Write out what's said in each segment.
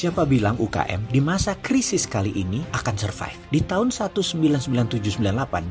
Siapa bilang UKM di masa krisis kali ini akan survive? Di tahun 1997-98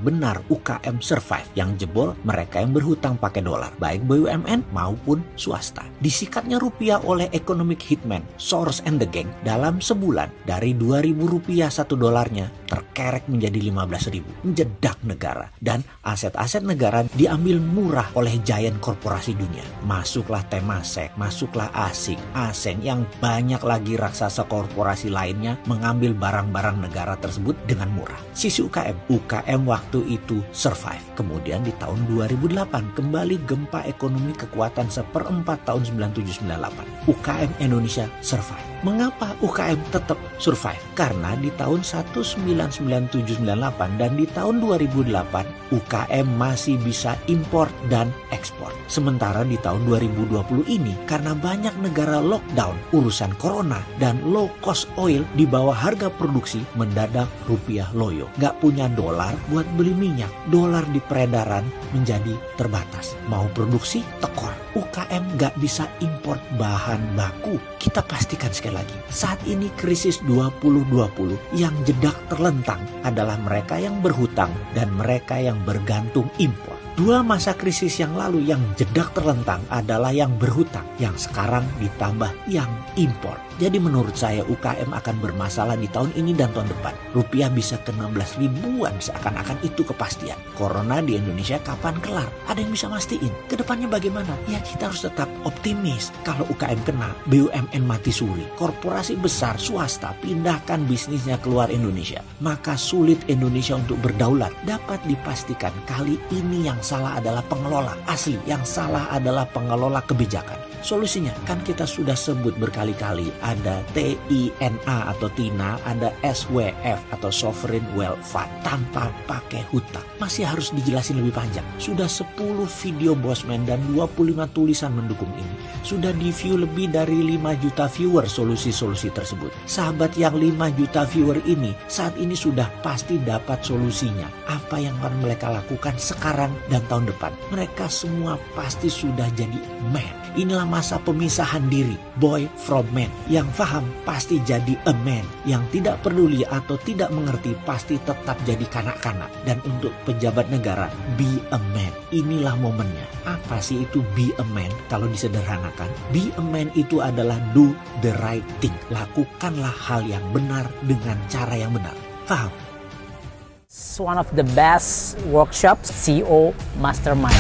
benar UKM survive. Yang jebol mereka yang berhutang pakai dolar, baik BUMN maupun swasta. Disikatnya rupiah oleh economic hitman Soros and the Gang dalam sebulan dari Rp2.000 1 dolarnya terkerek menjadi 15.000, menjedak negara, dan aset-aset negara diambil murah oleh giant korporasi dunia. Masuklah Temasek, masuklah Asing, Asen, yang banyak lagi raksasa korporasi lainnya mengambil barang-barang negara tersebut dengan murah. Sisi UKM waktu itu survive. Kemudian di tahun 2008 kembali gempa ekonomi kekuatan seperempat tahun 97-98. UKM Indonesia survive. Mengapa UKM tetap survive? Karena di tahun 1997-98 dan di tahun 2008 UKM masih bisa impor dan ekspor. Sementara di tahun 2020 ini karena banyak negara lockdown urusan corona dan low cost oil di bawah harga produksi, mendadak rupiah loyo. Gak punya dolar buat beli minyak. Dolar di peredaran menjadi terbatas. Mau produksi tekor. UKM gak bisa impor bahan baku. Kita pastikan sekali lagi, saat ini krisis 2020 yang jedak terlentang adalah mereka yang berhutang dan mereka yang bergantung impor. Dua masa krisis yang lalu yang jedak terlentang adalah yang berhutang, yang sekarang ditambah yang impor. Jadi menurut saya UKM akan bermasalah di tahun ini dan tahun depan. Rupiah bisa ke 16 ribuan seakan-akan itu kepastian. Corona di Indonesia kapan kelar? Ada yang bisa mastiin? Kedepannya bagaimana? Ya kita harus tetap optimis. Kalau UKM kena, BUMN mati suri. Korporasi besar swasta pindahkan bisnisnya keluar Indonesia. Maka sulit Indonesia untuk berdaulat. Dapat dipastikan kali ini yang salah adalah pengelola. Asli, yang salah adalah pengelola kebijakan. Solusinya kan kita sudah sebut berkali-kali, ada TINA atau TINA, ada SWF atau Sovereign Wealth Fund tanpa pakai hutang. Masih harus dijelasin lebih panjang. Sudah 10 video Bosman dan 25 tulisan mendukung ini. Sudah di-view lebih dari 5 juta viewer solusi-solusi tersebut. Sahabat yang 5 juta viewer ini saat ini sudah pasti dapat solusinya. Apa yang akan mereka lakukan sekarang dan tahun depan? Mereka semua pasti sudah jadi man. Inilah masa pemisahan diri, boy from man. Yang paham pasti jadi a man. Yang tidak peduli atau tidak mengerti pasti tetap jadi kanak-kanak. Dan untuk pejabat negara, be a man. Inilah momennya. Apa sih itu be a man? Kalau disederhanakan, be a man itu adalah do the right thing. Lakukanlah hal yang benar dengan cara yang benar. Paham? It's one of the best workshops, CEO Mastermind.